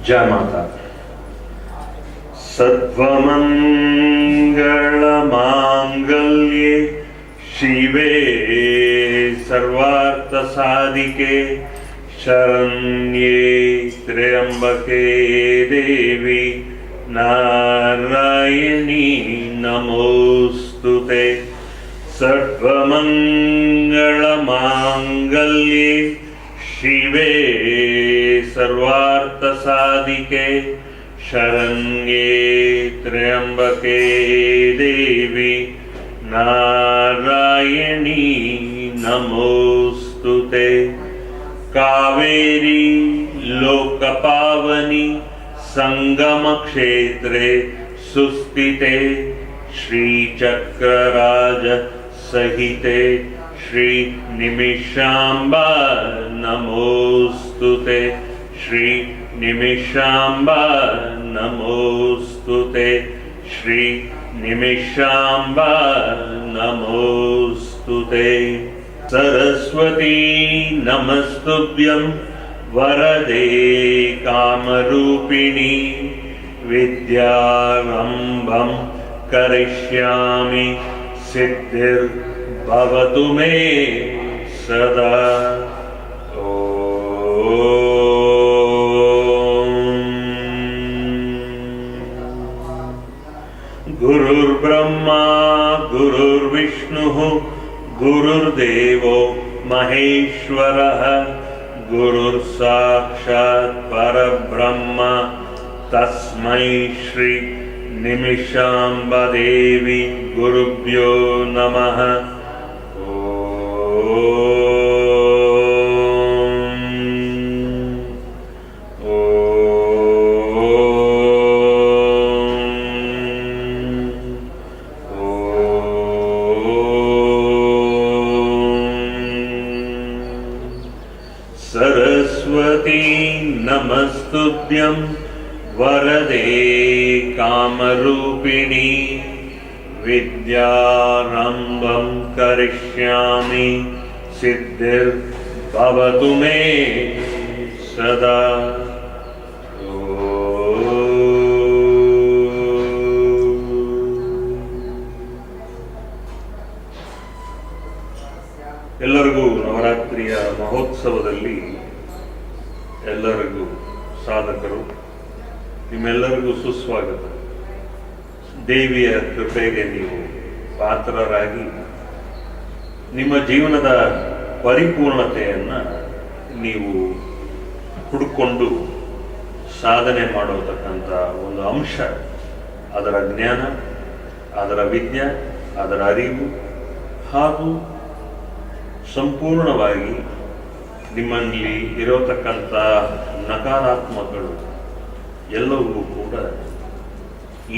जय माता। सर्वमंगलमांगल्ये शिवे सर्वार्थ साधिके शरण्ये त्र्यंबके देवी नारायणी नमोस्तुते। सर्वमंगलमांगल्ये शिवे सर्वार्थ साधिके शरण्ये त्र्यंबके देवी नारायणी नमोस्तुते। कावेरी लोकपावनी संगम क्षेत्रे सुस्थिते श्रीचक्रराज सहिते श्री निमिषाम्बा नमोस्तुते। श्री निमिषाम्बा नमोस्तुते। श्री निमिषाम्बा नमोस्तुते। सरस्वती नमस्तुभ्यं वरदे कामरूपिणी विद्यारम्भं करिष्यामि सिद्धिर्भवतु मे सदा। गुरुर्ब्रह्मा गुरुर्विष्णुः गुरुर्देवो महेश्वरः गुरुर्साक्षात् परब्रह्म तस्मै श्री निमिषाम्बा देवी गुरुभ्यो नमः। सरस्वती नमस्तुभ्यं वरदे कामरूपिणी विद्यारम्भं करिष्यामि सिद्धिर्भवतु मे सदा। ಎಲ್ಲರಿಗೂ ನವರಾತ್ರಿಯ ಮಹೋತ್ಸವದಲ್ಲಿ ಎಲ್ಲರಿಗೂ ಸಾಧಕರು ನಿಮ್ಮೆಲ್ಲರಿಗೂ ಸುಸ್ವಾಗತ. ದೇವಿಯ ಕೃಪೆಗೆ ನೀವು ಪಾತ್ರರಾಗಿ ನಿಮ್ಮ ಜೀವನದ ಪರಿಪೂರ್ಣತೆಯನ್ನು ನೀವು ಹುಡುಕೊಂಡು ಸಾಧನೆ ಮಾಡತಕ್ಕಂಥ ಒಂದು ಅಂಶ, ಅದರ ಜ್ಞಾನ, ಅದರ ವಿದ್ಯೆ, ಅದರ ಅರಿವು ಹಾಗೂ ಸಂಪೂರ್ಣವಾಗಿ ನಿಮ್ಮಲ್ಲಿ ಇರತಕ್ಕಂಥ ನಕಾರಾತ್ಮಕಗಳು ಎಲ್ಲವೂ ಕೂಡ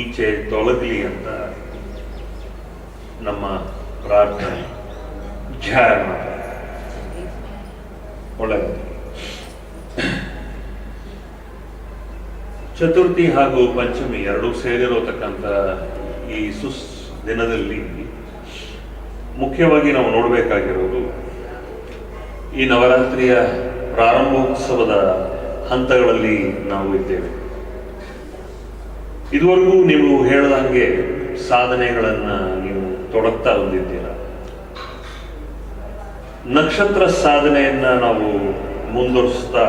ಈಚೆ ತೊಲಗಲಿ ಅಂತ ನಮ್ಮ ಪ್ರಾರ್ಥನೆ. ಜಯ ಮಾತಾ. ಒಳ್ಳೆಯದು. ಚತುರ್ಥಿ ಹಾಗೂ ಪಂಚಮಿ ಎರಡೂ ಸೇರಿರತಕ್ಕಂಥ ಈ ದಿನದಲ್ಲಿ ಮುಖ್ಯವಾಗಿ ನಾವು ನೋಡಬೇಕಾಗಿರೋದು ಈ ನವರಾತ್ರಿಯ ಪ್ರಾರಂಭೋತ್ಸವದ ಹಂತಗಳಲ್ಲಿ ನಾವು ಇದ್ದೇವೆ. ಇದುವರೆಗೂ ನೀವು ಹೇಳಿದಂಗೆ ಸಾಧನೆಗಳನ್ನು ನೀವು ತೊಡಗ್ತಾ ಬಂದಿದ್ದೀರ. ನಕ್ಷತ್ರ ಸಾಧನೆಯನ್ನ ನಾವು ಮುಂದುವರಿಸ್ತಾ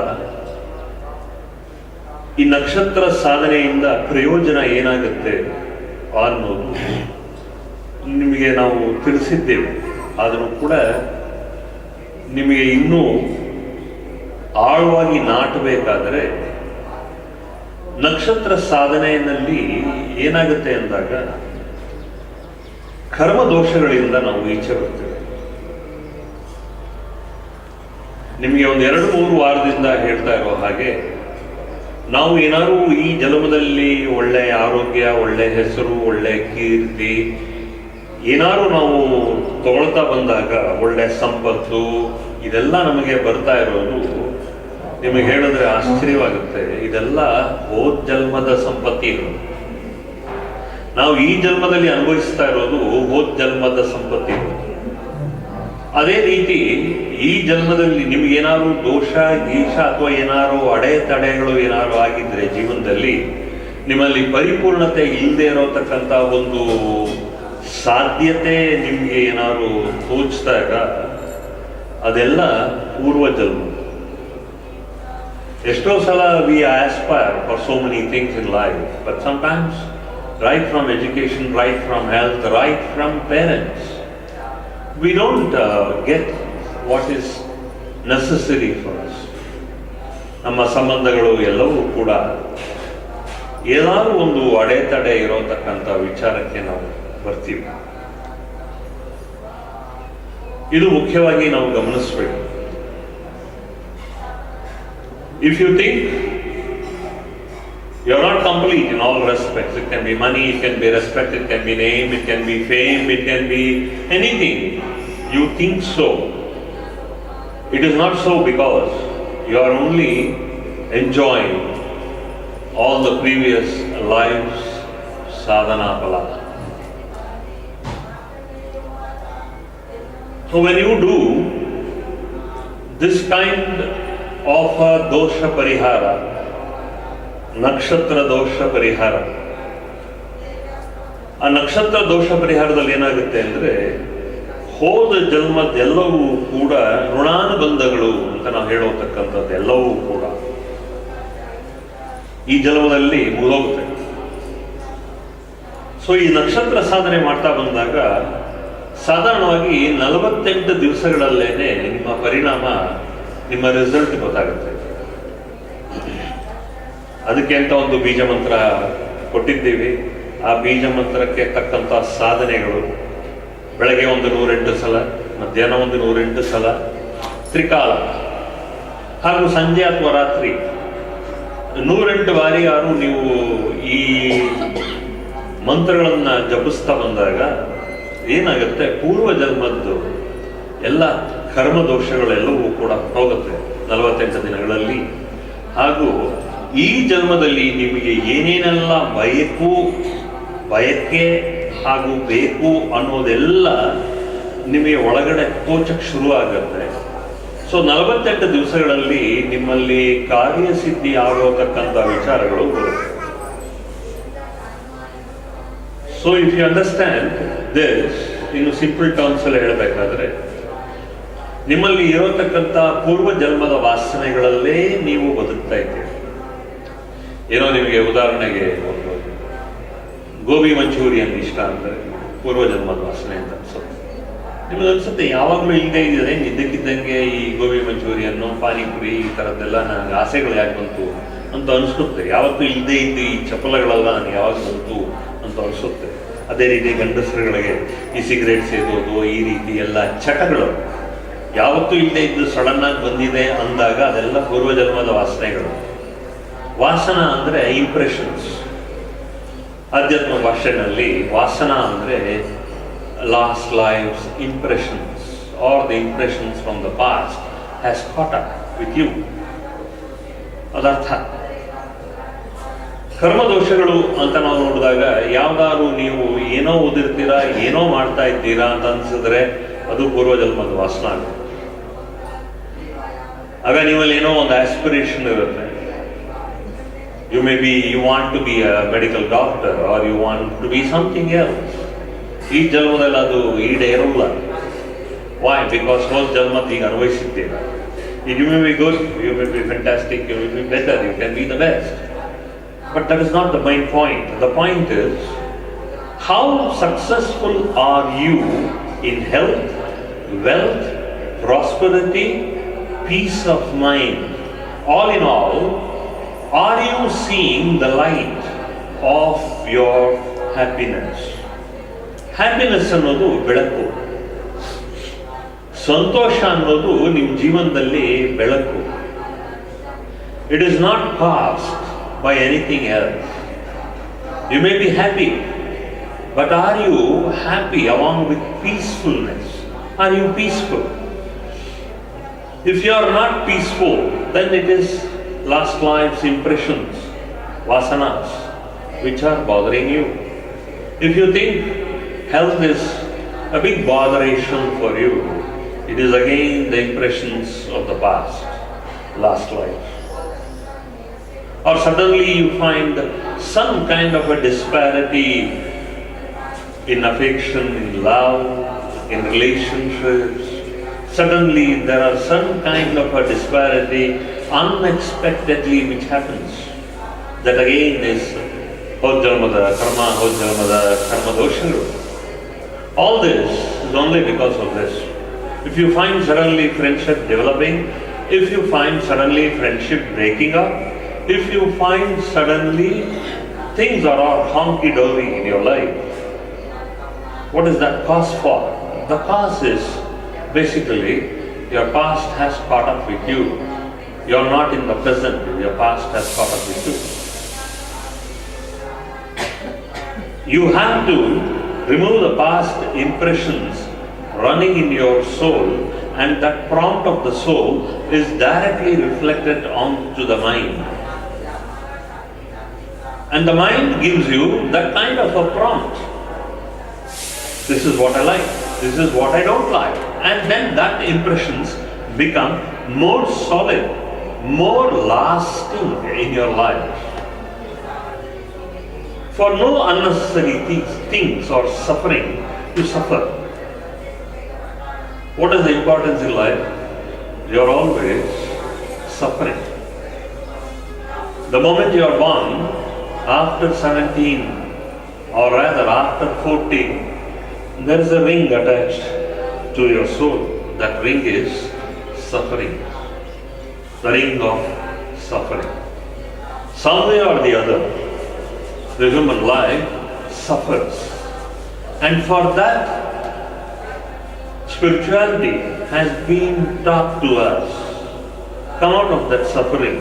ಈ ನಕ್ಷತ್ರ ಸಾಧನೆಯಿಂದ ಪ್ರಯೋಜನ ಏನಾಗುತ್ತೆ ಅನ್ನೋದು ನಿಮಗೆ ನಾವು ತಿಳಿಸಿದ್ದೇವೆ. ಆದರೂ ಕೂಡ ನಿಮಗೆ ಇನ್ನೂ ಆಳವಾಗಿ ನಾಟಬೇಕಾದರೆ ನಕ್ಷತ್ರ ಸಾಧನೆಯಲ್ಲಿ ಏನಾಗುತ್ತೆ ಅಂದಾಗ ಕರ್ಮ ದೋಷಗಳಿಂದ ನಾವು ಈಚೆ ಬರ್ತೇವೆ. ನಿಮಗೆ ಒಂದು 2-3 ವಾರದಿಂದ ಹೇಳ್ತಾ ಇರೋ ಹಾಗೆ ನಾವು ಏನಾದರೂ ಈ ಜನ್ಮದಲ್ಲಿ ಒಳ್ಳೆ ಆರೋಗ್ಯ, ಒಳ್ಳೆ ಹೆಸರು, ಒಳ್ಳೆ ಕೀರ್ತಿ ಏನಾದ್ರು ನಾವು ತಗೊಳ್ತಾ ಬಂದಾಗ ಒಳ್ಳೆ ಸಂಪತ್ತು ಇದೆಲ್ಲ ನಮಗೆ ಬರ್ತಾ ಇರೋದು ನಿಮಗೆ ಹೇಳಿದ್ರೆ ಆಶ್ಚರ್ಯವಾಗುತ್ತೆ. ಇದೆಲ್ಲ ಹೋದ ಜನ್ಮದ ಸಂಪತ್ತಿಗಳು. ನಾವು ಈ ಜನ್ಮದಲ್ಲಿ ಅನುಭವಿಸ್ತಾ ಇರೋದು ಹೋದ ಜನ್ಮದ ಸಂಪತ್ತಿಗಳು. ಆ ಅದೇ ರೀತಿ ಈ ಜನ್ಮದಲ್ಲಿ ನಿಮಗೇನಾದ್ರು ದೋಷ ಗೀಷ ಅಥವಾ ಏನಾದ್ರು ಅಡೆತಡೆಗಳು ಏನಾದ್ರು ಆಗಿದ್ರೆ ಜೀವನದಲ್ಲಿ ನಿಮ್ಮಲ್ಲಿ ಪರಿಪೂರ್ಣತೆ ಇಲ್ಲದೆ ಇರೋತಕ್ಕಂಥ ಒಂದು ಸಾಧ್ಯತೆ ನಿಮಗೆ ಏನಾದ್ರು ತೋಚಿದಾಗ ಅದೆಲ್ಲ ಪೂರ್ವಜನ್ಮ. ಎಷ್ಟೋ ಸಲ we aspire for so many things in life, but sometimes right from education, right from health, right from parents, we don't get what is necessary for us. ನಮ್ಮ ಸಂಬಂಧಗಳು ಎಲ್ಲವೂ ಕೂಡ ಏನಾದರೂ ಒಂದು ಅಡೆತಡೆ ಇರೋತಕ್ಕಂಥ ವಿಚಾರಕ್ಕೆ ನಾವು ಬರ್ತೀವಿ. ಇದು ಮುಖ್ಯವಾಗಿ ನಾವು ಗಮನಿಸಬೇಕು. If you think you are not complete in all respects, it can be money, it can be respect, it can be name, it can be fame, it can be anything. You think so. It is not so because you are only enjoying all the previous lives sadhana phala. So when you do this kind of a dosha parihara, ನಕ್ಷತ್ರ ದೋಷ ಪರಿಹಾರ, ಆ ನಕ್ಷತ್ರ ದೋಷ ಪರಿಹಾರದಲ್ಲಿ ಏನಾಗುತ್ತೆ ಅಂದರೆ ಹೋದ ಜನ್ಮದೆಲ್ಲವೂ ಕೂಡ ಋಣಾನುಬಂಧಗಳು ಅಂತ ನಾವು ಹೇಳತಕ್ಕಂಥದ್ದು ಎಲ್ಲವೂ ಕೂಡ ಈ ಜನ್ಮದಲ್ಲಿ ಮುಗಿದೋಗುತ್ತೆ. ಸೊ ಈ ನಕ್ಷತ್ರ ಸಾಧನೆ ಮಾಡ್ತಾ ಬಂದಾಗ ಸಾಧಾರಣವಾಗಿ 48 ದಿವಸಗಳಲ್ಲೇನೆ ನಿಮ್ಮ ಪರಿಣಾಮ, ನಿಮ್ಮ ರಿಸಲ್ಟ್ ಗೊತ್ತಾಗುತ್ತೆ. ಅದಕ್ಕೆ ಅಂತ ಒಂದು ಬೀಜ ಮಂತ್ರ ಕೊಟ್ಟಿದ್ದೀವಿ. ಆ ಬೀಜ ಮಂತ್ರಕ್ಕೆ ತಕ್ಕಂಥ ಸಾಧನೆಗಳು ಬೆಳಗ್ಗೆ ಒಂದು 108 ಸಲ, ಮಧ್ಯಾಹ್ನ ಒಂದು 108 ಸಲ, ತ್ರಿಕಾಲ ಹಾಗೂ ಸಂಜೆ ಅಥವಾ ರಾತ್ರಿ 108 ಬಾರಿ ಯಾರು ನೀವು ಈ ಮಂತ್ರಗಳನ್ನು ಜಪಿಸ್ತಾ ಬಂದಾಗ ಏನಾಗುತ್ತೆ, ಪೂರ್ವ ಜನ್ಮದ್ದು ಎಲ್ಲ ಕರ್ಮ ದೋಷಗಳೆಲ್ಲವೂ ಕೂಡ ಹೋಗುತ್ತೆ 48 ದಿನಗಳಲ್ಲಿ. ಹಾಗೂ ಈ ಜನ್ಮದಲ್ಲಿ ನಿಮಗೆ ಏನೇನೆಲ್ಲ ಬಯಕೆ ಹಾಗೂ ಬೇಕು ಅನ್ನೋದೆಲ್ಲ ನಿಮಗೆ ಒಳಗಡೆ ತೋಚಕ್ಕೆ ಶುರು ಆಗುತ್ತೆ. ಸೊ 48 ದಿವಸಗಳಲ್ಲಿ ನಿಮ್ಮಲ್ಲಿ ಕಾರ್ಯಸಿದ್ಧಿ ಆಗೋತಕ್ಕಂಥ ವಿಚಾರಗಳು ಬರುತ್ತೆ. So if you understand this, ಇನ್ನು ಸಿಂಪಲ್ ಟರ್ಮ್ಸ್ ಅಲ್ಲಿ ಹೇಳಬೇಕಾದ್ರೆ, ನಿಮ್ಮಲ್ಲಿ ಇರೋತಕ್ಕಂಥ ಪೂರ್ವ ಜನ್ಮದ ವಾಸನೆಗಳಲ್ಲೇ ನೀವು ಬದುಕ್ತಾ ಇದ್ದೀರಿ. ಏನೋ ನಿಮಗೆ ಉದಾಹರಣೆಗೆ ಒಂದು ಗೋಬಿ ಮಂಚೂರಿಯನ್ ಇಷ್ಟ ಅಂದರೆ ಪೂರ್ವಜನ್ಮದ ವಾಸನೆ ಅಂತ ಅನ್ಸುತ್ತೆ. ನಿಮಗೆ ಅನ್ಸುತ್ತೆ ಯಾವಾಗಲೂ ಇಲ್ಲದೆ ಇದೆ, ಇದ್ದಕ್ಕಿದ್ದಂಗೆ ಈ ಗೋಬಿ ಮಂಚೂರಿಯನ್ನು, ಪಾನಿಪುರಿ ಈ ಥರದ್ದೆಲ್ಲ ನನಗೆ ಆಸೆಗಳು ಯಾಕೆ ಬಂತು ಅಂತ ಅನಿಸುತ್ತೆ. ಯಾವತ್ತೂ ಇಲ್ಲದೆ ಇದ್ದು ಈ ಚಪಲಗಳೆಲ್ಲ ನನಗೆ ಯಾವಾಗ ಬಂತು ಅಂತ ಅನಿಸುತ್ತೆ. ಅದೇ ರೀತಿ ಗಂಡಸರುಗಳಿಗೆ ಈ ಸಿಗರೇಟ್ ಸೇದೋದು, ಈ ರೀತಿ ಎಲ್ಲ ಚಟಗಳು ಯಾವತ್ತೂ ಇಲ್ಲದೆ ಇದ್ದು ಸಡನ್ ಆಗಿ ಬಂದಿದೆ ಅಂದಾಗ ಅದೆಲ್ಲ ಪೂರ್ವಜನ್ಮದ ವಾಸನೆಗಳು. ವಾಸನ ಅಂದರೆ ಇಂಪ್ರೆಷನ್ಸ್. ಆಧ್ಯಾತ್ಮ ಭಾಷೆನಲ್ಲಿ ವಾಸನ ಅಂದರೆ last life's impressions are the impressions from the past has caught up with you. ಅದರ್ಥ ಕರ್ಮದೋಷಗಳು ಅಂತ ನಾವು ನೋಡಿದಾಗ ಯಾವ್ದಾದ್ರು ನೀವು ಏನೋ ಓದಿರ್ತೀರಾ, ಏನೋ ಮಾಡ್ತಾ ಇದ್ದೀರಾ ಅಂತ ಅನ್ಸಿದ್ರೆ ಅದು ಪೂರ್ವಜನ್ಮದ ವಾಸನ ಆಗುತ್ತೆ. ಆಗ ನೀವಲ್ಲಿ ಏನೋ ಒಂದು ಆಸ್ಪಿರೇಷನ್ ಇರುತ್ತೆ. You want to be a medical doctor or you want to be something else. ಈ ಜನ್ಮದಲ್ಲಿ ಅದು ಈಡೇರೋಲ್ಲ. Why? Because ಹೋದ ಜನ್ಮದ ಈಗ ಅನ್ವಯಿಸಿದ್ದೀರ. You may be good, you may be fantastic, you may be better, you can be the best. But that is not the main point. The point is, how successful are you in health, wealth, prosperity, peace of mind? All in all, are you seeing the light of your happiness? Happiness ಅನ್ನೋದು ಬೆಳಕು, ಸಂತೋಷ ಅನ್ನೋದು ನಿಮ್ಮ ಜೀವನದಲ್ಲಿ ಬೆಳಕು. It is not caused by anything else. You may be happy, but are you happy along with peacefulness? Are you peaceful? If you are not peaceful, then it is last life's impressions, vasanas, which are bothering you. If you think health is a big botheration for you, It is again the impressions of the past, last life. Or suddenly you find some kind of a disparity in affection, in love, in relationships. Suddenly there are some kind of a disparity unexpectedly which happens. That again is Hojjalmada, Karma Doshalu. All this is only because of this. If you find suddenly friendship developing, if you find suddenly friendship breaking up, if you find suddenly things are all honky-dory in your life, what is that cause for? The cause is basically your past has caught up with you. You are not in the present, your past has caught up with you. You have to remove the past impressions running in your soul, and that prompt of the soul is directly reflected onto the mind. And the mind gives you that kind of a prompt. This is what I like, this is what I don't like. And then that impressions become more solid, more lasting in your life. For no unnecessary things or suffering you suffer. What is the importance in life? You are always suffering. The moment you are born, after 17 or rather after 14, there is a ring attached to your soul. That ring is suffering. The ring of suffering. Some way or the other, the human life suffers. And for that, spirituality has been taught to us. Come out of that suffering.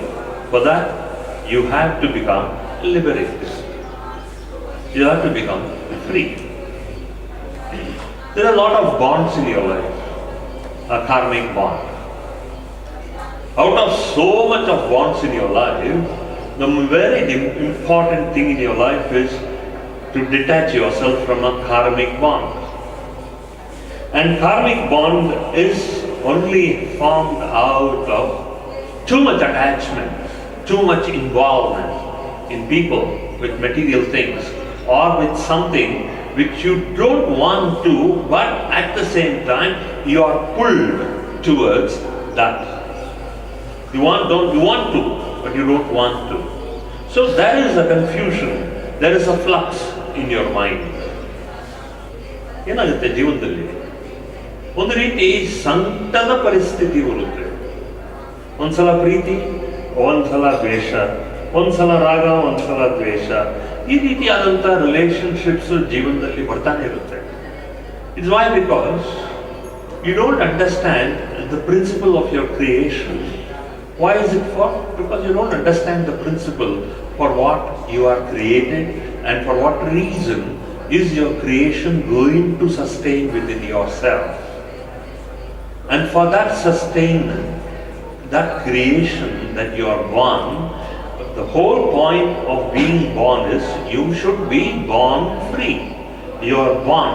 For that, you have to become liberated. You have to become free. There are a lot of bonds in your life. A karmic bond. Out of so much of bonds in your life, the very important thing in your life is to detach yourself from a karmic bond. And karmic bond is only formed out of too much attachment, too much involvement in people with material things or with something which you don't want to, but at the same time you are pulled towards that. You want to, but you don't want to. So there is a confusion, there is a flux in your mind. ಏನಾಗುತ್ತೆ ಜೀವನದಲ್ಲಿ ಒಂದು ರೀತಿ ಸಂಕಟದ ಪರಿಸ್ಥಿತಿ ಬರುತ್ತೆ. ಒಂದ್ಸಲ ಪ್ರೀತಿ, ಒಂದ್ಸಲ ದ್ವೇಷ, ಒಂದ್ಸಲ ರಾಗ, ಒಂದ್ಸಲ ದ್ವೇಷ. ಈ ರೀತಿಯಾದಂಥ ರಿಲೇಶನ್ಶಿಪ್ಸ್ ಜೀವನದಲ್ಲಿ ಬರ್ತಾನೆ ಇರುತ್ತೆ. It's why because you don't understand the principle of your creation. Why is it for? Because you don't understand the principle for what you are created and for what reason is your creation going to sustain within yourself. And for that sustainment, that creation that you are born, the whole point of being born is you should be born free. You are born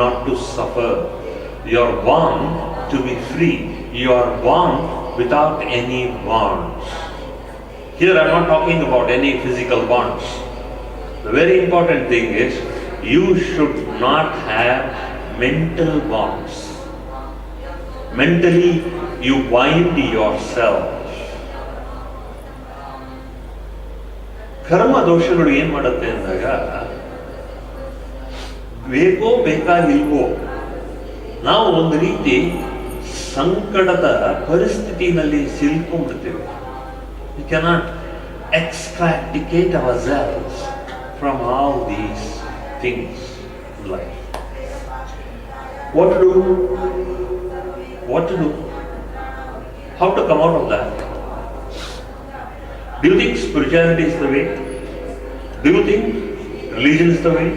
not to suffer. You are born to be free. You are born without any bonds. Here I am not talking about any physical bonds. The very important thing is you should not have mental bonds. Mentally you bind yourself. ಕರ್ಮ ದೋಷಗಳು ಏನು ಮಾಡುತ್ತೆ ಅಂದಾಗ ಬೇಕೋ ಬೇಕಾಗಿಲ್ವೋ ನಾವು ಒಂದು ರೀತಿ ಸಂಕಟದ ಪರಿಸ್ಥಿತಿನಲ್ಲಿ ಸಿಲ್ಕೊಂಡ್ಬಿಡ್ತೇವೆ. We cannot extricate ourselves from all these things in life. What to do? What to do? How to come out of that? Do you think spirituality is the way? Do you think religion is the way?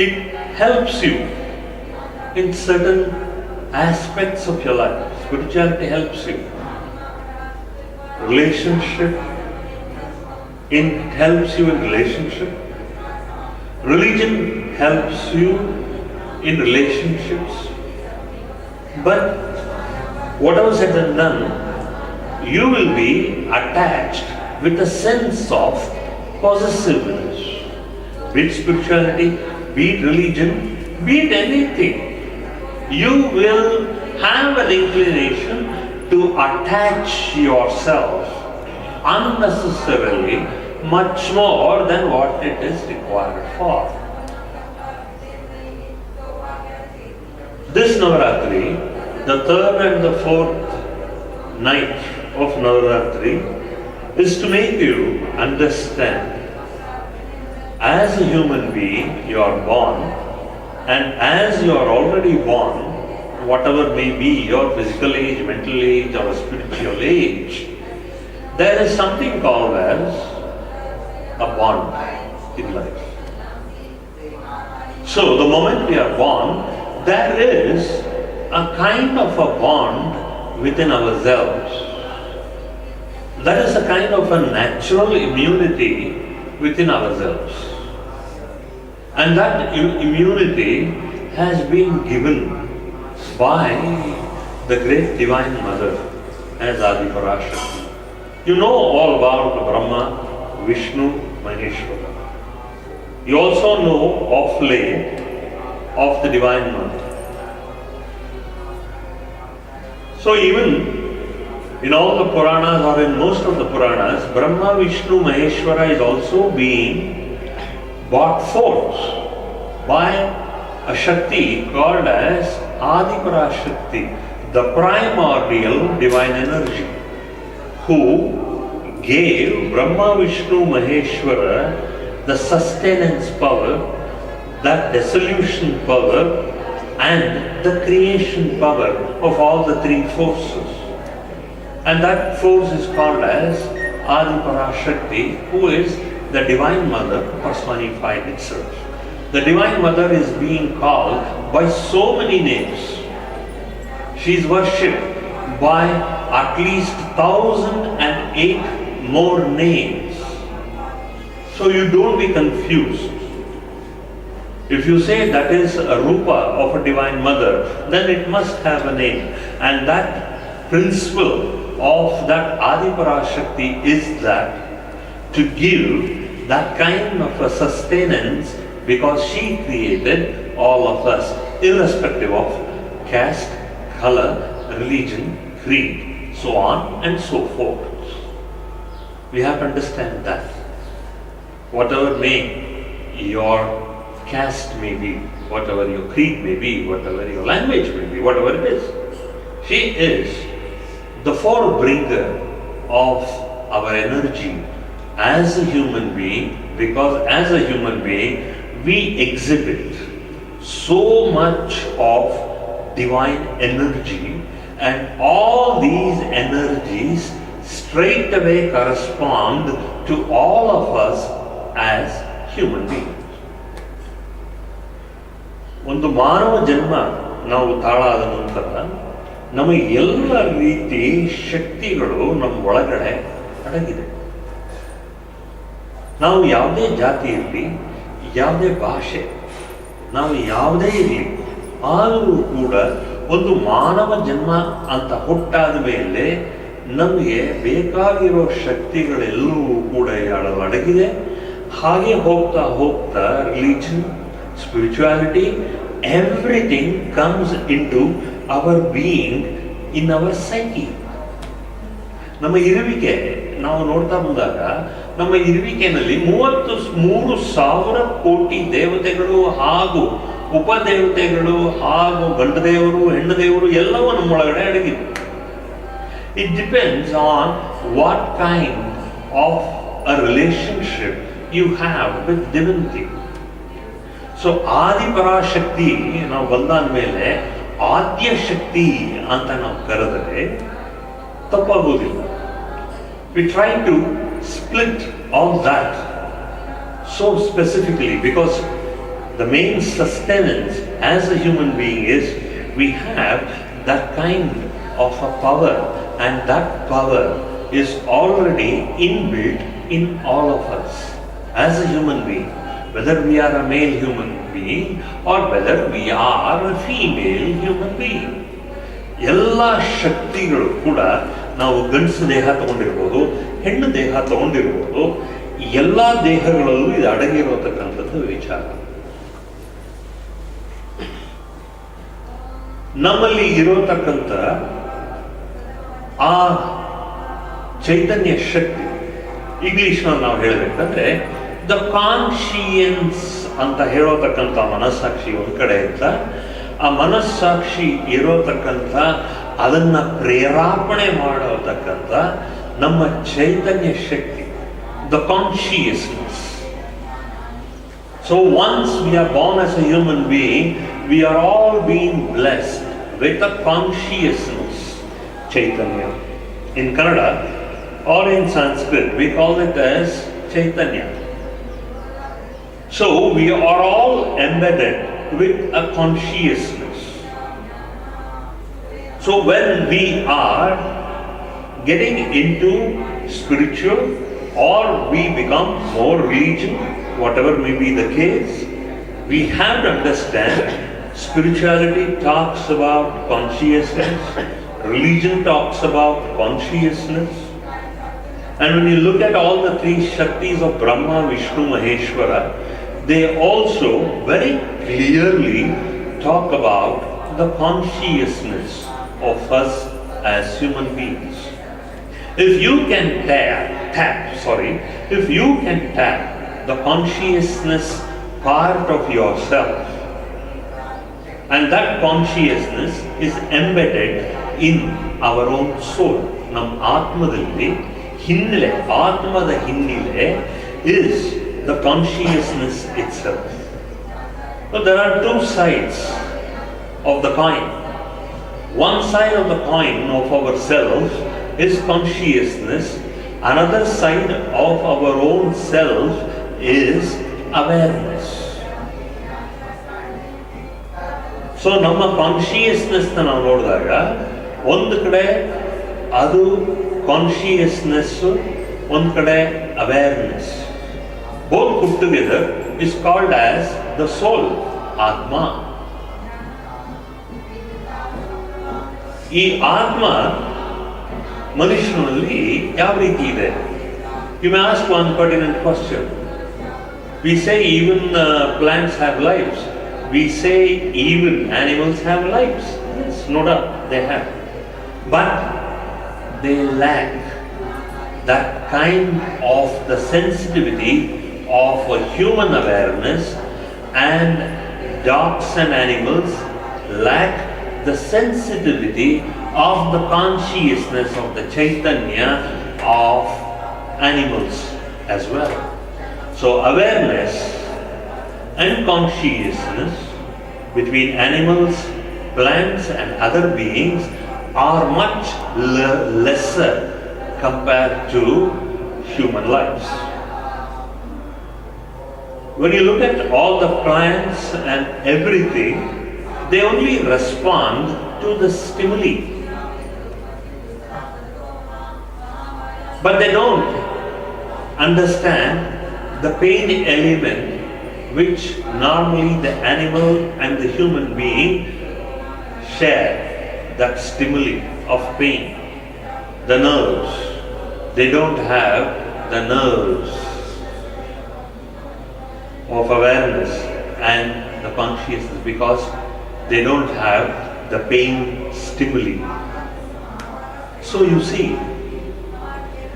It helps you in certain aspects of your life. Spirituality helps you. Relationship, it helps you in relationship. Religion helps you in relationships. But whatever said and done, you will be attached with a sense of possessiveness. Be it spirituality, be it religion, be it anything. You will have an inclination to attach yourself unnecessarily much more than what it is required for. This Navarathri, the third and the fourth night of Navarathri, is to make you understand as a human being you are born, and as you are already born, whatever may be your physical age, mental age or spiritual age, there is something called as a bond in life. So the moment we are born, there is a kind of a bond within ourselves. That is a kind of a natural immunity within ourselves. And that immunity has been given by the great Divine Mother as Adi Parashakti. You know all about Brahma, Vishnu, Maheshwara. You also know of late of the Divine Mother. So even in all the Puranas or in most of the Puranas, Brahma, Vishnu, Maheshwara is also being brought forth by a Shakti called as Adi Parashakti, the primordial divine energy, who gave Brahma, Vishnu, Maheshwara the sustenance power, that dissolution power, and the creation power of all the three forces. And that force is called as Adi Parashakti, who is the Divine Mother personified itself. The Divine Mother is being called by so many names. She is worshipped by at least 1,008 more names. So you don't be confused. If you say that is a rupa of a Divine Mother, then it must have a name. And that principle of that Adi Parashakti is that to give that kind of a sustenance, because she created all of us, irrespective of caste, color, religion, creed, so on and so forth. We have to understand that. Whatever may your caste may be, whatever your creed may be, whatever your language may be, whatever it is, she is the forebringer of our energy as a human being, because as a human being we exhibit so much of divine energy, and all these energies straight away correspond to all of us as human beings. ಒಂದು ಮಾನವ ಜನ್ಮ ನಾವು ತಾಳಾದ ನಂತರ ನಮಗೆ ಎಲ್ಲ ರೀತಿ ಶಕ್ತಿಗಳು ನಮ್ಮ ಒಳಗಡೆ ಅಡಗಿದೆ. ನಾವು ಯಾವುದೇ ಜಾತಿ ಇರಲಿ, ಯಾವುದೇ ಭಾಷೆ, ನಾವು ಯಾವುದೇ ಇರಲಿ, ಆದರೂ ಕೂಡ ಒಂದು ಮಾನವ ಜನ್ಮ ಅಂತ ಹುಟ್ಟಾದ ಮೇಲೆ ನಮಗೆ ಬೇಕಾಗಿರೋ ಶಕ್ತಿಗಳೆಲ್ಲವೂ ಕೂಡ ಅಡಗಿದೆ. ಹಾಗೆ ಹೋಗ್ತಾ ಹೋಗ್ತಾ religion, spirituality, everything comes into our being in our psyche. ನಮ್ಮ ಇರುವಿಕೆ ನಾವು ನೋಡ್ತಾ ಬಂದಾಗ ನಮ್ಮ ಇರುವಿಕೆಯಲ್ಲಿ 33,000 ಕೋಟಿ ದೇವತೆಗಳು ಹಾಗೂ ಉಪದೇವತೆಗಳು ಹಾಗೂ ಗಂಡ ದೇವರು, ಹೆಣ್ಣು ದೇವರು ಎಲ್ಲವೂ ನಮ್ಮೊಳಗಡೆ ಅಡಗಿದೆ. It depends on what kind of a relationship you have with divinity. So ಆದಿ ಪರಾಶಕ್ತಿ ನಾವು ಬಂದಾದ ಮೇಲೆ ಆದ್ಯ ಶಕ್ತಿ ಅಂತ ನಾವು ಕರೆದರೆ ತಪ್ಪಾಗೋದಿಲ್ಲ. We try to split all that so specifically because the main sustenance as a human being is we have that kind of a power, and that power is already inbuilt in all of us as a human being. Whether we are a male human being or whether we are a female human being. ಎಲ್ಲ ಶಕ್ತಿಗಳು ಕೂಡ ನಾವು ಗಂಡಸು ದೇಹ ತಗೊಂಡಿರ್ಬೋದು, ಹೆಣ್ಣು ದೇಹ ತಗೊಂಡಿರ್ಬೋದು, ಎಲ್ಲ ದೇಹಗಳಲ್ಲೂ ಇದು ಅಡಗಿರತಕ್ಕಂಥದ್ದು ವಿಚಾರ. ನಮ್ಮಲ್ಲಿ ಇರೋತಕ್ಕಂಥ ಆ ಚೈತನ್ಯ ಶಕ್ತಿ, ಇಂಗ್ಲಿಷ್ನಲ್ಲಿ ನಾವು ಹೇಳಬೇಕಂದ್ರೆ ದ ಕಾನ್ಶಿಯನ್ಸ್ ಅಂತ ಹೇಳೋತಕ್ಕಂಥ ಮನಸ್ಸಾಕ್ಷಿ ಒಂದು ಕಡೆ ಅಂತ, ಆ ಮನಸ್ಸಾಕ್ಷಿ ಇರೋತಕ್ಕಂಥ ಅದನ್ನ ಪ್ರೇರಾಪಣೆ ಮಾಡೋತಕ್ಕಂಥ ನಮ್ಮ ಚೈತನ್ಯ ಶಕ್ತಿ, the consciousness. So once we are born as a human being, we are all being blessed with a consciousness, Chaitanya. In Kannada or in Sanskrit, we call it as Chaitanya. So we are all embedded with a consciousness. So when we are getting into spiritual or we become more religion, whatever may be the case, we have to understand spirituality talks about consciousness, religion talks about consciousness. And when you look at all the three Shaktis of Brahma, Vishnu, Maheshwara, they also very clearly talk about the consciousness of us as human beings. If you can tap the consciousness part of yourself, and that consciousness is embedded in our own soul. Nam Atmadalli hinnile, Atmada hinnile is the consciousness itself. So there are two sides of the coin. One side of the coin of ourselves is consciousness. Another side of our own self is awareness. So ನಮ್ಮ consciousness ನಾವು ನೋಡಿದಾಗ ಒಂದು ಕಡೆ ಅದು consciousness, ಒಂದು ಕಡೆ awareness, both put together is called as the soul, Atma. ಈ ಆತ್ಮ ಮನುಷ್ಯನಲ್ಲಿ ಯಾವ ರೀತಿ ಇದೆ? You may ask one pertinent question. We say even plants have lives. We say even animals have lives. Yes, no doubt they have. But they lack that kind of the sensitivity of a human awareness, and dogs and animals lack the sensitivity of the consciousness of the Chaitanya of animals as well. So awareness and consciousness between animals, plants and other beings are much lesser compared to human lives. When you look at all the plants and everything, they only respond to the stimuli. But they don't understand the pain element which normally the animal and the human being share, that stimuli of pain. The nerves, they don't have the nerves of awareness and the consciousness because they don't have the pain stimuli. So you see,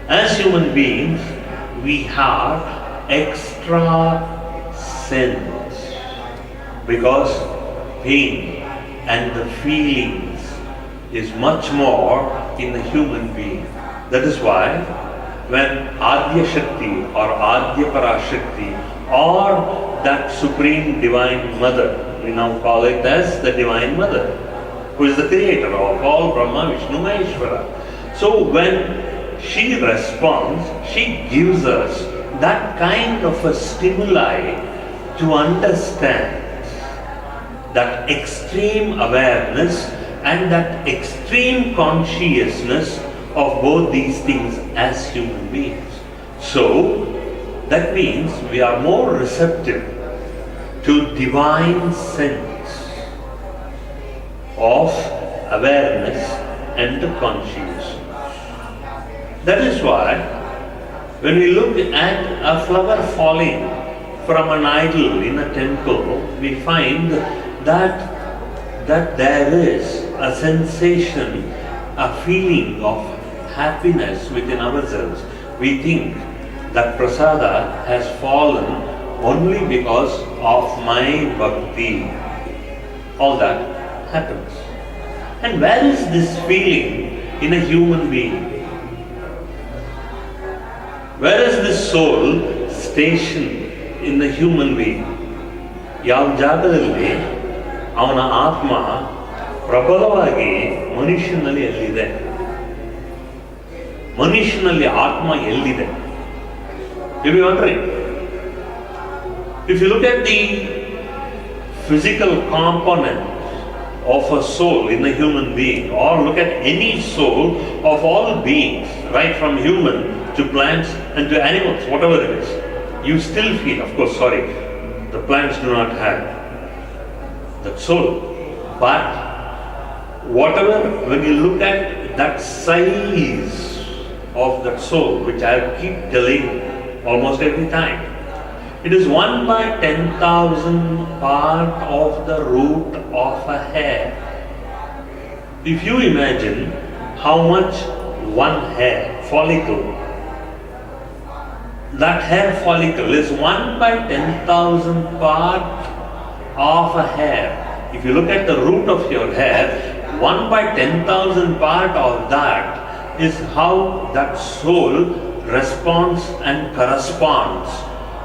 as human beings, we have extra sense because pain and the feelings is much more in the human being. That is why when Adya Shakti or Adya Parashakti or that Supreme Divine Mother, we now call it as the Divine Mother, who is the creator of all Brahma, Vishnu, Maheshwara. So when she responds, she gives us that kind of a stimuli to understand that extreme awareness and that extreme consciousness of both these things as human beings. So that means we are more receptive to divine sense of awareness and consciousness. That is why when we look at a flower falling from an idol in a temple, we find that there is a sensation, a feeling of happiness within ourselves. We think that prasada has fallen only because of my bhakti. All that happens. And where is this feeling in a human being? Where is this soul stationed in the human being? ಯಾವ ಜಾಗದಲ್ಲಿ ಅವನ ಆತ್ಮ ಪ್ರಬಲವಾಗಿ ಮನುಷ್ಯನಲ್ಲಿ ಎಲ್ಲಿದೆ? ಮನುಷ್ಯನಲ್ಲಿ ಆತ್ಮ ಎಲ್ಲಿದೆ? You be wondering. If you look at the physical component of a soul in a human being, or look at any soul of all beings, right from human to plants and to animals, whatever it is, you still feel, of course, sorry, the plants do not have that soul. But whatever, when you look at that size of that soul, which I keep telling almost every time, it is 1 by 10,000 part of the root of a hair. If you imagine how much one hair follicle, that hair follicle is 1 by 10,000 part of a hair. If you look at the root of your hair, 1 by 10,000 part of that is how that soul responds and corresponds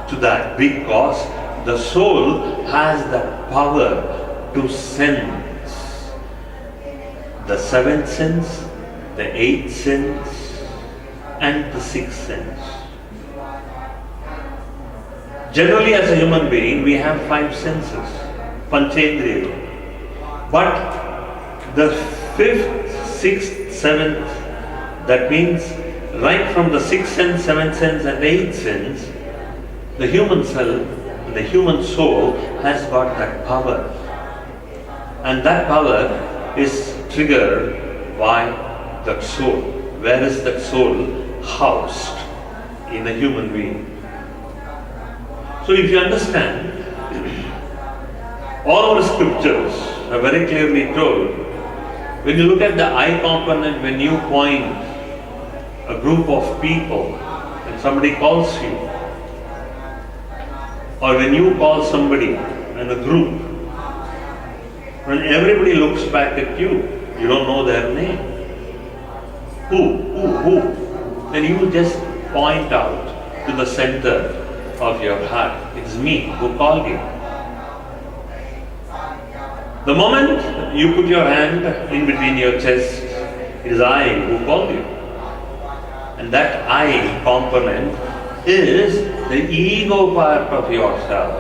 to that, because the soul has that power to sense the seventh sense, the eighth sense, and the sixth sense. Generally, as a human being, we have 5 senses, panchendriya. But the 5th, 6th, 7th, that means right from the 6th sense, 7th sense, and 8th sense, the human self, the human soul has got that power. And that power is triggered by that soul. Where is that soul housed in a human being? So if you understand, all our scriptures are very clearly told, when you look at the I component, when you point a group of people and somebody calls you, or when you call somebody in a group, when everybody looks back at you, you don't know their name. Who? Then you just point out to the center of your heart. It's me who called you. The moment you put your hand in between your chest, it is I who called you. And that I component is the ego part of yourself.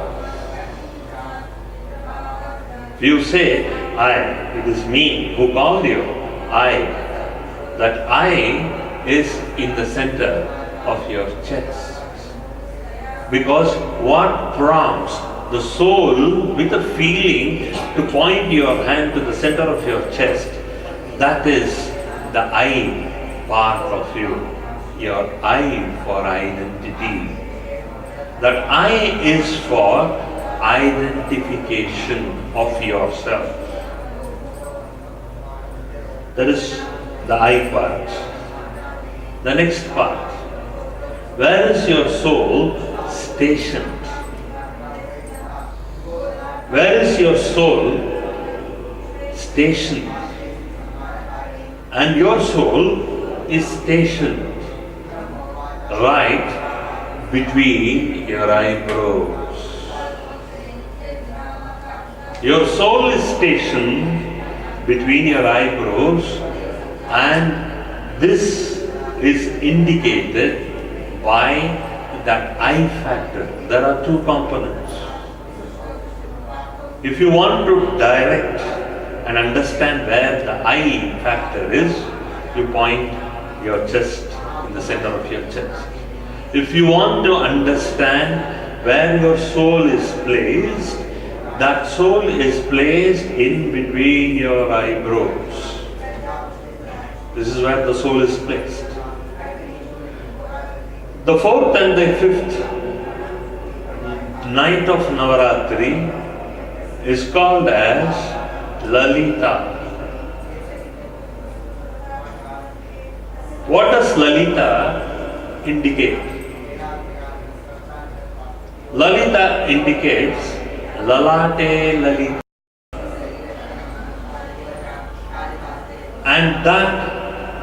If you say, it is me who called you, that I is in the center of your chest. Because what prompts the soul with a feeling to point your hand to the center of your chest, that is the I part of you, your I for identity. That I is for identification of yourself. That is the I part. The next part, where is your soul stationed? Where is your soul stationed? And your soul is stationed right between your eyebrows. Your soul is stationed between your eyebrows, and this is indicated by that I factor. There are 2 components. If you want to direct and understand where the I factor is, you point your chest in the center of your chest. If you want to understand where your soul is placed, that soul is placed in between your eyebrows. This is where the soul is placed. The fourth and the fifth night of Navarathri is called as Lalita. What does Lalita indicate? Lalita indicates Lalate Lalita. And that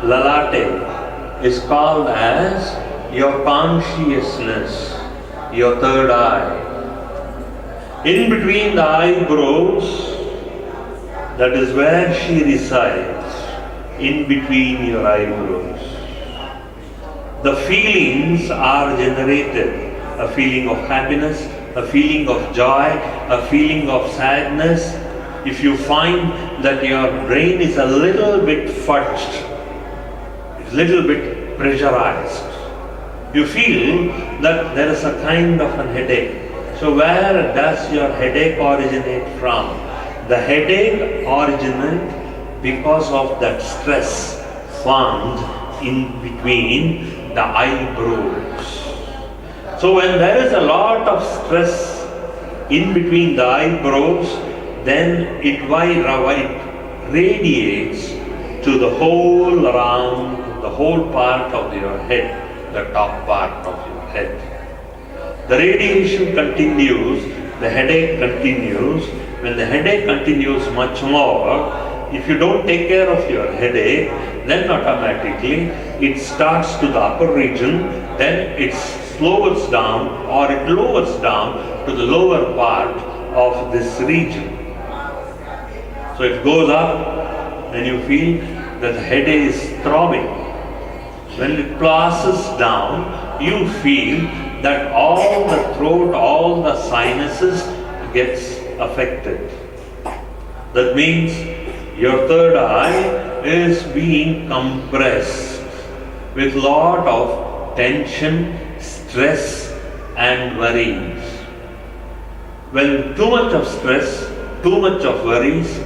Lalate is called as your consciousness, your third eye. In between the eyebrows, that is where she resides, in between your eyebrows. The feelings are generated, a feeling of happiness, a feeling of joy, a feeling of sadness. If you find that your brain is a little bit fudged, a little bit pressurized, you feel that there is a kind of a headache. So where does your headache originate from? The headache originates because of that stress found in between the eyebrows. So when there is a lot of stress in between the eyebrows, then it radiates to the whole around, the whole part of your head, the top part of your head. The radiation continues, the headache continues. When the headache continues much more, if you don't take care of your headache, then automatically it starts to the upper region, then it slows down or it lowers down to the lower part of this region. So it goes up and you feel that the head is throbbing. When it passes down, you feel that all the throat, all the sinuses gets affected. That means your third eye is being compressed with lot of tension, stress and worries. When too much of stress, too much of worries,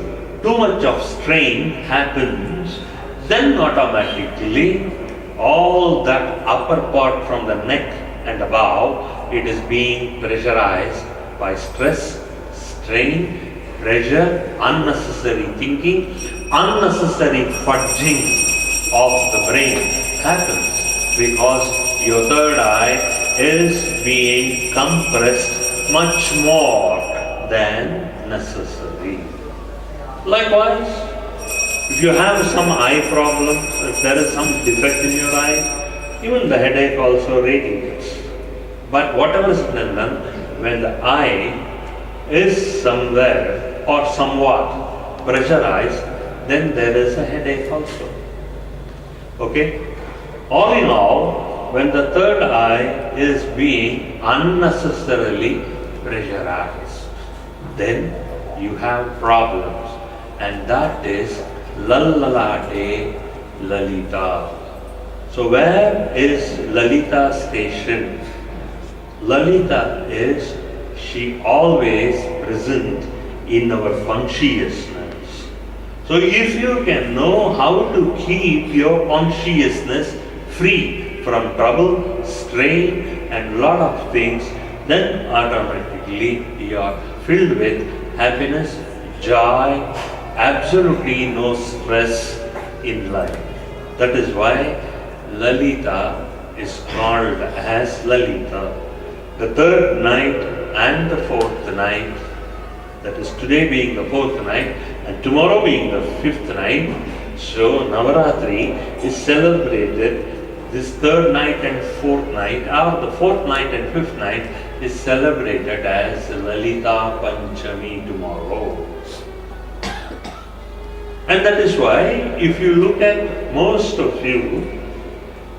too much of strain happens, then automatically all that upper part from the neck and above, it is being pressurized by stress, strain, pressure, unnecessary thinking, unnecessary fudging of the brain happens because your third eye is being compressed much more than necessary. Likewise, if you have some eye problems, if there is some defect in your eye, even the headache also radiates. But whatever is done, when the eye is somewhere or somewhat pressurized, then there is a headache also. Okay? All in all, when the third eye is being unnecessarily pressurized, then you have problems. And that is Lalate Lalita. So where is Lalita stationed? Lalita is, she always present in our consciousness. So if you can know how to keep your consciousness free from trouble, strain and lot of things, then automatically you are filled with happiness, joy, absolutely no stress in life. That is why Lalita is called as Lalita. The third night and the fourth night, that is today being the fourth night and tomorrow being the fifth night, so Navarathri is celebrated. This third night and fourth night, or the fourth night and fifth night is celebrated as Lalita Panchami tomorrow. And that is why, if you look at most of you,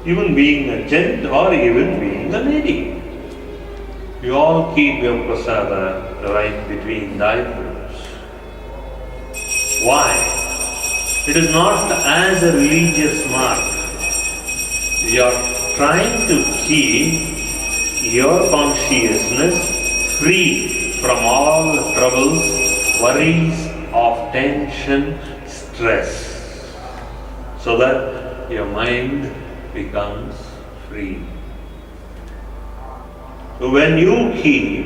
even being a gent or even being a lady, you all keep your prasada right between the eyebrows. Why? It is not as a religious mark. You are trying to keep your consciousness free from all the troubles, worries of tension, stress, so that your mind becomes free. So when you keep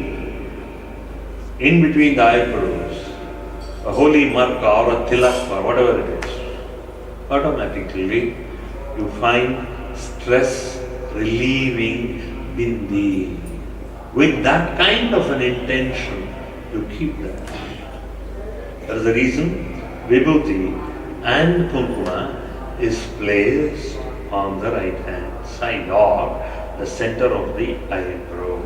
in between the eyebrows a holy mark or a tilak or whatever it is, automatically you find stress relieving bindi. With that kind of an intention, you keep that. That is the reason vibhuti and kumkuma is placed on the right hand side or the center of the eyebrow.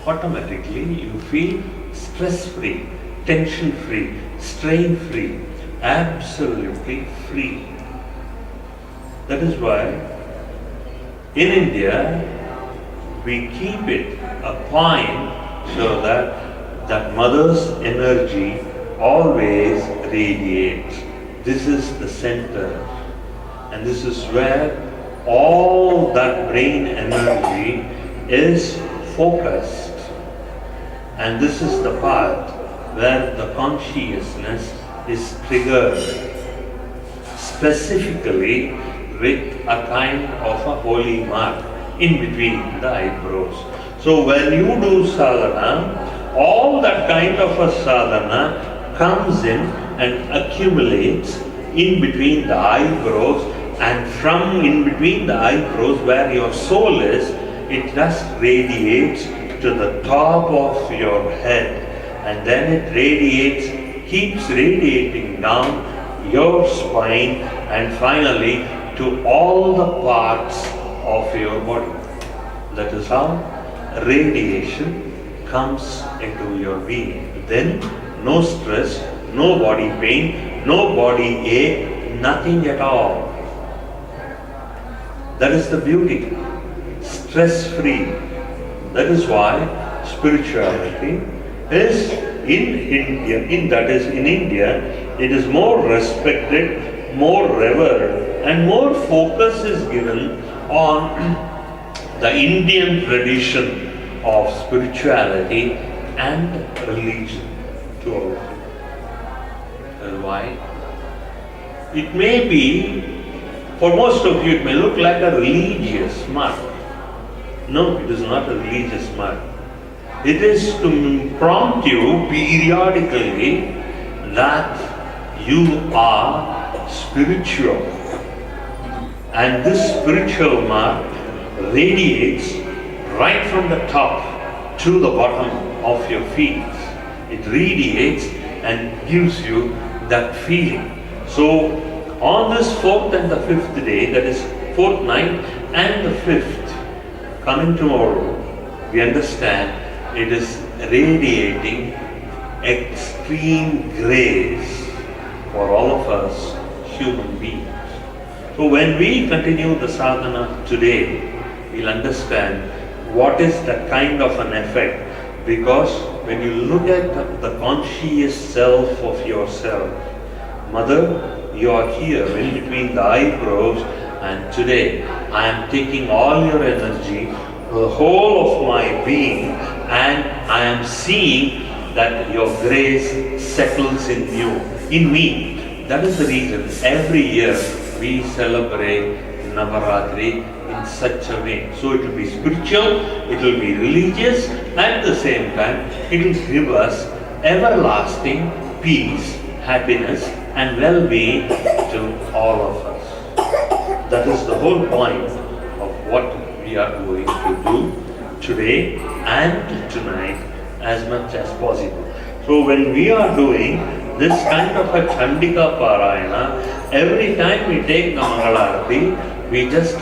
Automatically you feel stress-free, tension-free, strain-free, absolutely free. That is why in India we keep it a point so that mother's energy always radiates. This is the center, and this is where all that brain energy is focused, and this is the part where the consciousness is triggered specifically with a kind of a holy mark in between the eyebrows. So when you do sadhana, all that kind of a sadhana comes in and accumulates in between the eyebrows, and from in between the eyebrows where your soul is, it just radiates to the top of your head, and then it radiates, keeps radiating down your spine, and finally to all the parts of your body. That is how radiation comes into your being. Then no stress, no body pain, no body ache, nothing at all. That is the beauty. Stress-free. That is why spirituality is in India, in India, it is more respected, more revered, and more focus is given on the Indian tradition of spirituality and religion to all. Why? It may be, for most of you, it may look like a religious mark. No, it is not a religious mark. It is to prompt you periodically that you are spiritual. And this spiritual mark radiates right from the top to the bottom of your feet. It radiates and gives you that feeling. So on this 4th and the 5th day, that is 4th night and the 5th, coming tomorrow, we understand it is radiating extreme grace for all of us human beings. So when we continue the sadhana today, we'll understand what is the kind of an effect, because when you look at the conscious self of yourself, Mother, you are here in between the eyebrows, and today I am taking all your energy, the whole of my being, and I am seeing that your grace settles in you, in me. That is the reason every year we celebrate Navarathri in such a way. So it will be spiritual, it will be religious, at the same time it will give us everlasting peace, happiness and well-being to all of us. That is the whole point of what we are going to do today and tonight as much as possible. So when we are doing this kind of a Chandika Parayana, every time we take the Mangalarati, we just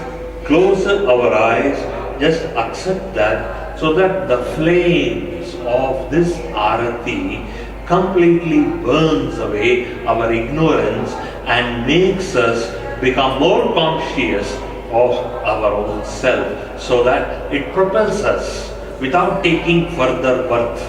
close our eyes, just accept that, so that the flames of this Arati completely burns away our ignorance and makes us become more conscious of our own self, so that it propels us without taking further birth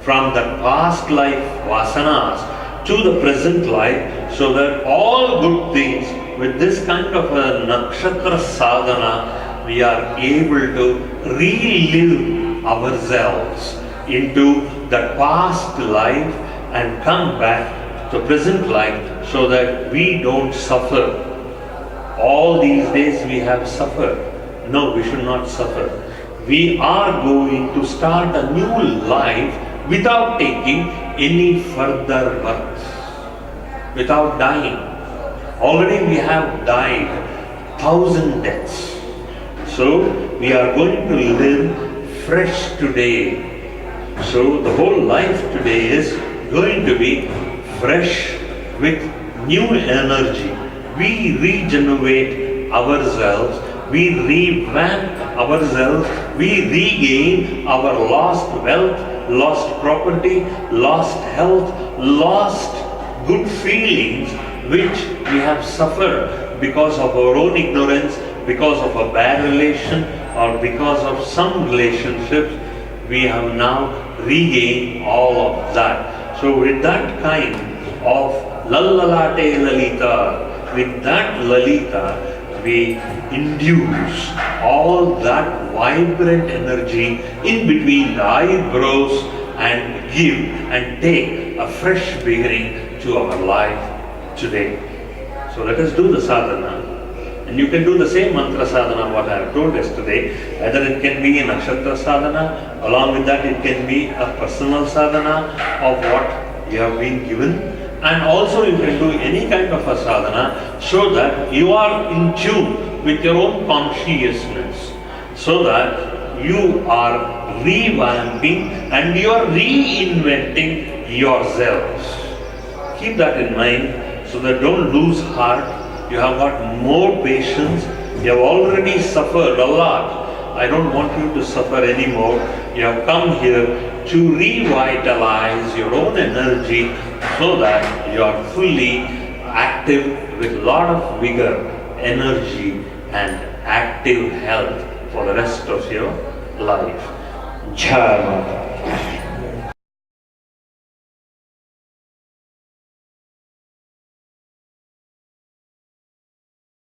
from the past life vasanas to the present life, so that all good things with this kind of a nakshatra sadhana, we are able to relive ourselves into the past life and come back to present life, so that we don't suffer All these days we have suffered. No, we should not suffer. We are going to start a new life without taking any further birth, without dying. Already we have died 1,000 deaths. So we are going to live fresh today. So the whole life today is going to be fresh with new energy. We regenerate ourselves, we revamp ourselves, we regain our lost wealth, lost property, lost health, lost good feelings which we have suffered because of our own ignorance, because of a bad relation, or because of some relationships. We have now regained all of that. So with that kind of lallalate lalita, with that lalita, we induce all that vibrant energy in between the eyebrows and give and take a fresh beginning to our life today. So let us do the sadhana. And you can do the same mantra sadhana what I have told yesterday. Either it can be a nakshatra sadhana, along with that it can be a personal sadhana of what you have been given. And also you can do any kind of a sadhana so that you are in tune with your own consciousness, so that you are revamping and you are reinventing yourselves. Keep that in mind so that don't lose heart. You have got more patience. You have already suffered a lot. I don't want you to suffer anymore. You have come here to revitalize your own energy so that you are fully active with a lot of vigor, energy and active health for the rest of your life. Jai Mata.